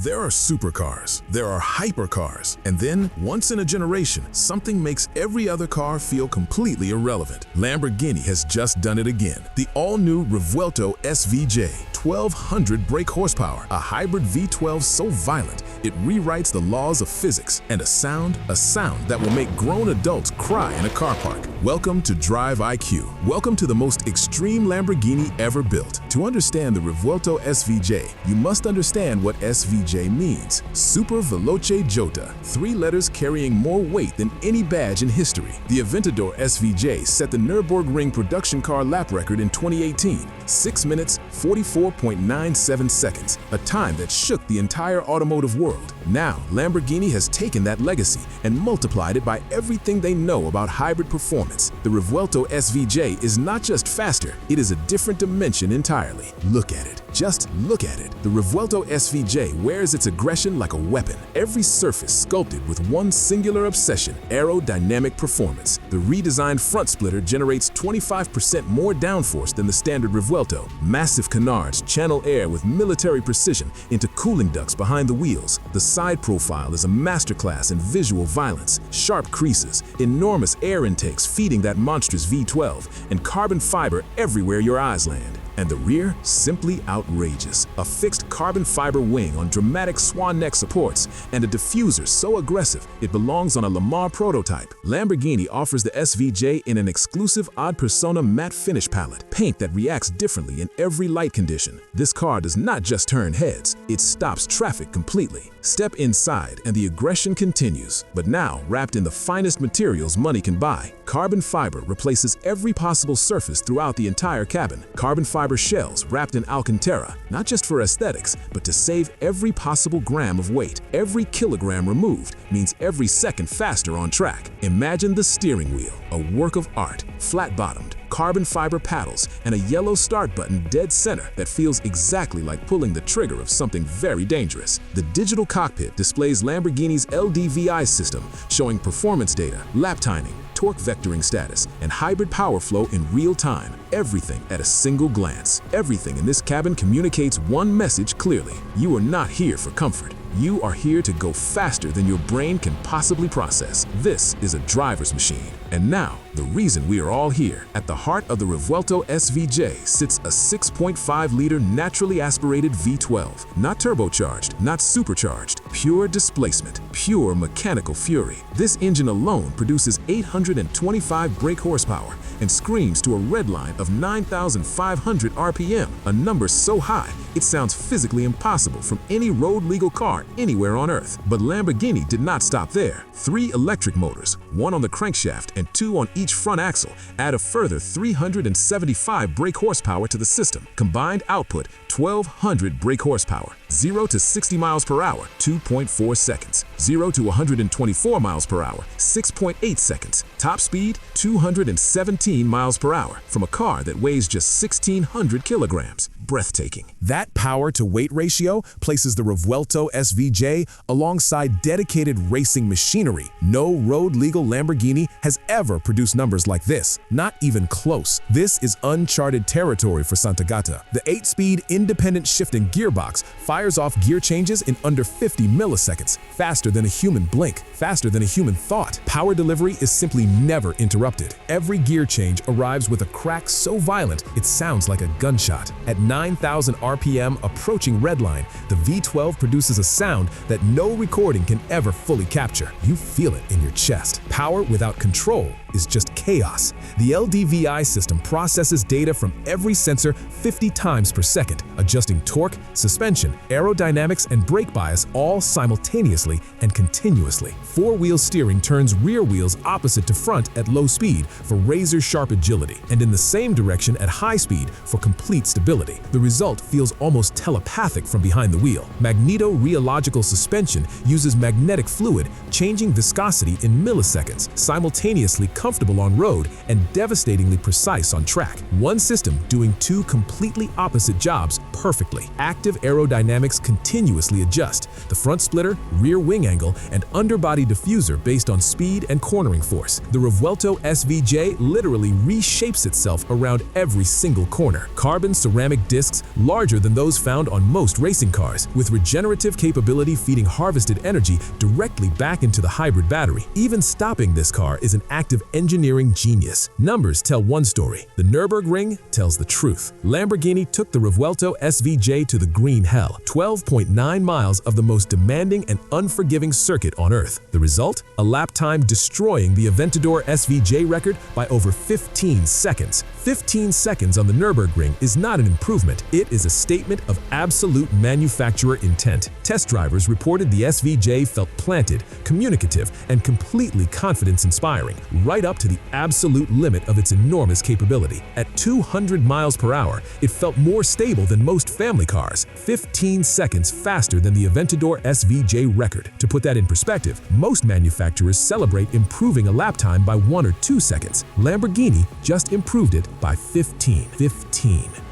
There are supercars, there are hypercars, and then, once in a generation, something makes every other car feel completely irrelevant. Lamborghini has just done it again. The all-new Revuelto SVJ, 1200 brake horsepower, a hybrid V12 so violent, it rewrites the laws of physics, and a sound that will make grown adults cry in a car park. Welcome to DriveIQ. Welcome to the most extreme Lamborghini ever built. To understand the Revuelto SVJ, you must understand what SVJ means. Super Veloce Jota, 3 letters carrying more weight than any badge in history. The Aventador SVJ set the Nurburgring production car lap record in 2018, 6 minutes, 44.97 seconds, a time that shook the entire automotive world. Now, Lamborghini has taken that legacy and multiplied it by everything they know about hybrid performance. The Revuelto SVJ is not just faster, it is a different dimension entirely. Look at it. Just look at it. The Revuelto SVJ wears its aggression like a weapon. Every surface sculpted with one singular obsession, aerodynamic performance. The redesigned front splitter generates 25% more downforce than the standard Revuelto. Massive canards channel air with military precision into cooling ducts behind the wheels. The side profile is a masterclass in visual violence. Sharp creases, enormous air intakes feeding that monstrous V12, and carbon fiber everywhere your eyes land. And the rear? Simply outrageous. A fixed carbon fiber wing on dramatic swan neck supports, and a diffuser so aggressive it belongs on a Le Mans prototype. Lamborghini offers the SVJ in an exclusive Odd Persona matte finish palette, paint that reacts differently in every light condition. This car does not just turn heads, it stops traffic completely. Step inside and the aggression continues, but now wrapped in the finest materials money can buy. Carbon fiber replaces every possible surface throughout the entire cabin. Carbon fiber shells wrapped in Alcantara, not just for aesthetics, but to save every possible gram of weight. Every kilogram removed means every second faster on track. Imagine the steering wheel, a work of art, flat-bottomed, carbon fiber paddles, and a yellow start button dead center that feels exactly like pulling the trigger of something very dangerous. The digital cockpit displays Lamborghini's LDVI system, showing performance data, lap timing, torque vectoring status, and hybrid power flow in real time. Everything at a single glance. Everything in this cabin communicates one message clearly. You are not here for comfort. You are here to go faster than your brain can possibly process. This is a driver's machine. And now, the reason we are all here. At the heart of the Revuelto SVJ sits a 6.5-liter naturally aspirated V12. Not turbocharged, not supercharged. Pure displacement, pure mechanical fury. This engine alone produces 825 brake horsepower and screams to a red line of 9,500 RPM, a number so high it sounds physically impossible from any road-legal car anywhere on Earth. But Lamborghini did not stop there. 3 electric motors, 1 on the crankshaft and 2 on each front axle, add a further 375 brake horsepower to the system. Combined output, 1,200 brake horsepower. 0 to 60 miles per hour, 2.4 seconds. 0 to 124 miles per hour, 6.8 seconds. Top speed, 217 miles per hour from a car that weighs just 1,600 kilograms. Breathtaking. That power-to-weight ratio places the Revuelto SVJ alongside dedicated racing machinery. No road-legal Lamborghini has ever produced numbers like this. Not even close. This is uncharted territory for Santagata. The 8-speed independent shifting gearbox fires off gear changes in under 50 milliseconds, faster than a human blink, faster than a human thought. Power delivery is simply never interrupted. Every gear change arrives with a crack so violent it sounds like a gunshot. At 9,000 RPM approaching redline, the V12 produces a sound that no recording can ever fully capture. You feel it in your chest. Power without control is just chaos. The LDVI system processes data from every sensor 50 times per second, adjusting torque, suspension, aerodynamics, and brake bias all simultaneously and continuously. 4-wheel steering turns rear wheels opposite to front at low speed for razor-sharp agility, and in the same direction at high speed for complete stability. The result feels almost telepathic from behind the wheel. Magneto-rheological suspension uses magnetic fluid, changing viscosity in milliseconds, simultaneously comfortable on road and devastatingly precise on track. One system doing two completely opposite jobs perfectly. Active aerodynamics continuously adjust the front splitter, rear wing angle, and underbody diffuser based on speed and cornering force. The Revuelto SVJ literally reshapes itself around every single corner. Carbon ceramic discs larger than those found on most racing cars, with regenerative capability feeding harvested energy directly back into the hybrid battery. Even stopping this car is an act of engineering genius. Numbers tell one story. The Nurburgring tells the truth. Lamborghini took the Revuelto SVJ to the green hell, 12.9 miles of the most demanding and unforgiving circuit on Earth. The result? A lap time destroying the Aventador SVJ record by over 15 seconds. 15 seconds on the Nurburgring is not an improvement, it is a statement of absolute manufacturer intent. Test drivers reported the SVJ felt planted, communicative, and completely confidence-inspiring, right up to the absolute limit of its enormous capability. At 200 miles per hour, it felt more stable than most family cars, 15 seconds faster than the Aventador SVJ record. To put that in perspective, most manufacturers celebrate improving a lap time by 1 or 2 seconds. Lamborghini just improved it by 15.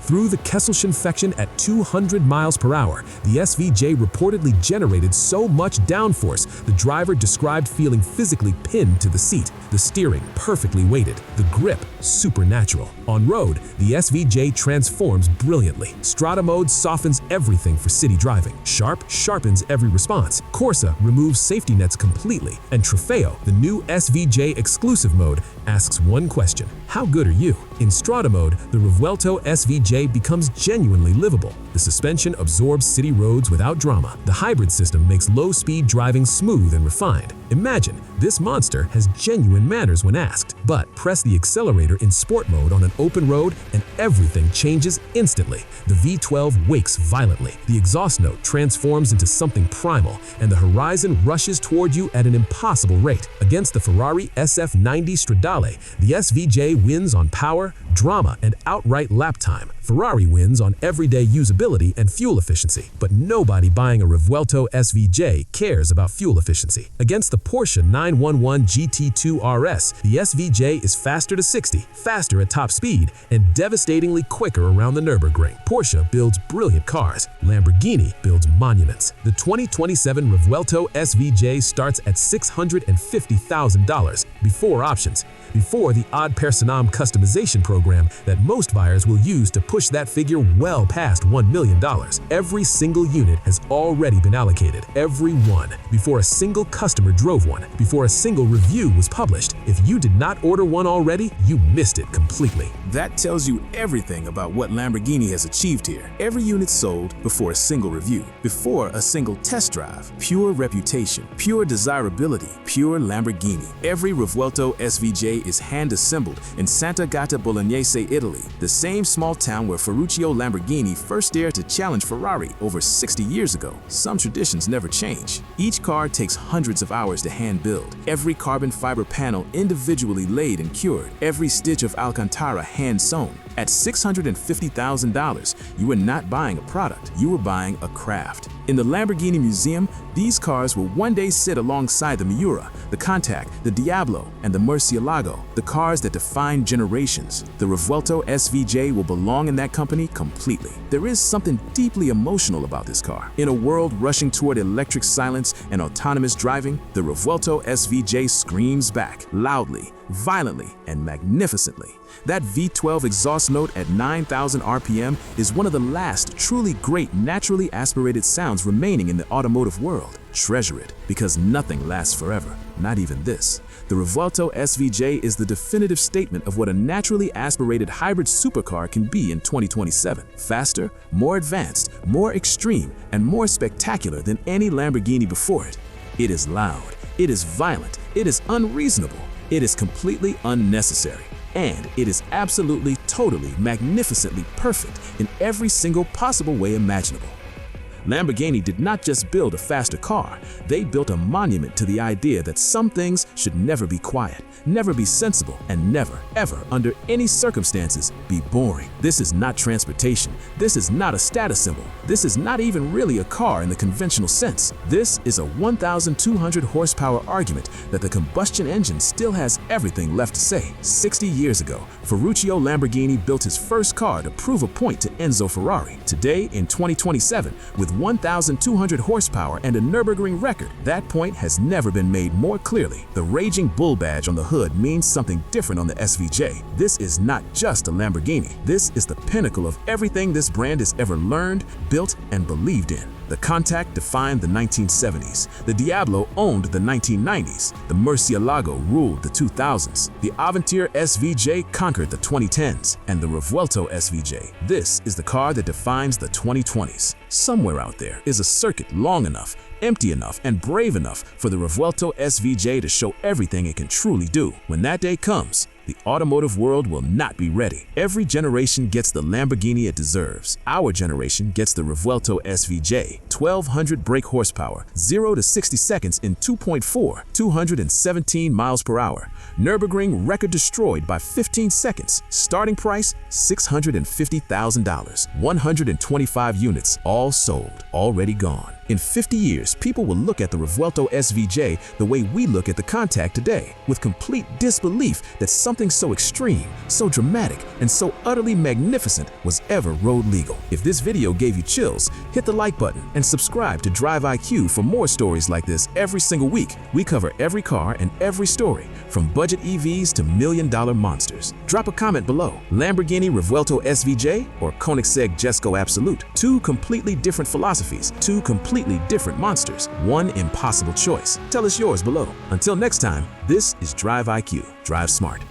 Through the Kesselchen at 200 miles per hour, the SVJ reportedly generated so much downforce the driver described feeling physically pinned to the seat, the steering perfectly weighted, the grip supernatural. On road, the SVJ transforms brilliantly. Strata mode softens everything for city driving. Sharp sharpens every response. Corsa removes safety nets completely. And Trofeo, the new SVJ exclusive mode, asks one question: how good are you? In Strata mode, the Revuelto SVJ becomes genuinely livable. The suspension absorbs city roads without drama. The hybrid system makes low-speed driving smooth and refined. Imagine, this monster has genuine manners when asked. But press the accelerator in sport mode on an open road and everything changes instantly. The V12 wakes violently. The exhaust note transforms into something primal, and the horizon rushes toward you at an impossible rate. Against the Ferrari SF90 Stradale, the SVJ wins on power, drama, and outright lap time. Ferrari wins on everyday usability and fuel efficiency, but nobody buying a Revuelto SVJ cares about fuel efficiency. Against the Porsche 911 GT2 RS, the SVJ is faster to 60, faster at top speed, and devastatingly quicker around the Nurburgring. Porsche builds brilliant cars. Lamborghini builds monuments. The 2027 Revuelto SVJ starts at $650,000 before options, before the ad personam customization program that most buyers will use to push that figure well past $1 million. Every single unit has already been allocated, every one, before a single customer drove one, before a single review was published. If you did not order one already, you missed it completely. That tells you everything about what Lamborghini has achieved here. Every unit sold before a single review, before a single test drive. Pure reputation, pure desirability, pure Lamborghini. Every Revuelto SVJ is hand-assembled in Sant'Agata Bolognese, Italy, the same small town where Ferruccio Lamborghini first dared to challenge Ferrari over 60 years ago. Some traditions never change. Each car takes hundreds of hours to hand build. Every carbon fiber panel individually laid and cured. Every stitch of Alcantara hand sewn. At $650,000, you were not buying a product, you were buying a craft. In the Lamborghini Museum, these cars will one day sit alongside the Miura, the Contact, the Diablo, and the Murcielago, the cars that define generations. The Revuelto SVJ will belong in that company completely. There is something deeply emotional about this car. In a world rushing toward electric silence and autonomous driving, the Revuelto SVJ screams back, loudly, violently, and magnificently. That V12 exhaust note at 9,000 RPM is one of the last truly great naturally aspirated sounds remaining in the automotive world. Treasure it, because nothing lasts forever, not even this. The Revuelto SVJ is the definitive statement of what a naturally aspirated hybrid supercar can be in 2027. Faster, more advanced, more extreme, and more spectacular than any Lamborghini before it. It is loud, it is violent, it is unreasonable, it is completely unnecessary. And it is absolutely, totally, magnificently perfect in every single possible way imaginable. Lamborghini did not just build a faster car, they built a monument to the idea that some things should never be quiet, never be sensible, and never, ever, under any circumstances, be boring. This is not transportation. This is not a status symbol. This is not even really a car in the conventional sense. This is a 1,200 horsepower argument that the combustion engine still has everything left to say. 60 years ago, Ferruccio Lamborghini built his first car to prove a point to Enzo Ferrari. Today, in 2027, with 1,200 horsepower and a Nurburgring record, that point has never been made more clearly. The Raging Bull badge on the hood means something different on the SVJ. This is not just a Lamborghini. This is the pinnacle of everything this brand has ever learned, built, and believed in. The Contact defined the 1970s. The Diablo owned the 1990s. The Murcielago ruled the 2000s. The Aventure SVJ conquered the 2010s. And the Revuelto SVJ. This is the car that defines the 2020s. Somewhere out there is a circuit long enough, empty enough, and brave enough for the Revuelto SVJ to show everything it can truly do. When that day comes, the automotive world will not be ready. Every generation gets the Lamborghini it deserves. Our generation gets the Revuelto SVJ. 1,200 brake horsepower, 0 to 60 seconds in 2.4, 217 miles per hour. Nurburgring record destroyed by 15 seconds. Starting price, $650,000. 125 units, all sold, already gone. In 50 years, people will look at the Revuelto SVJ the way we look at the Contact today, with complete disbelief that something so extreme, so dramatic, and so utterly magnificent was ever road legal. If this video gave you chills, hit the like button and subscribe to DriveIQ for more stories like this every single week. We cover every car and every story, from budget EVs to million-dollar monsters. Drop a comment below. Lamborghini Revuelto SVJ or Koenigsegg Jesko Absolute. Two completely different philosophies, two completely different monsters, one impossible choice. Tell us yours below. Until next time, this is DriveIQ. Drive smart.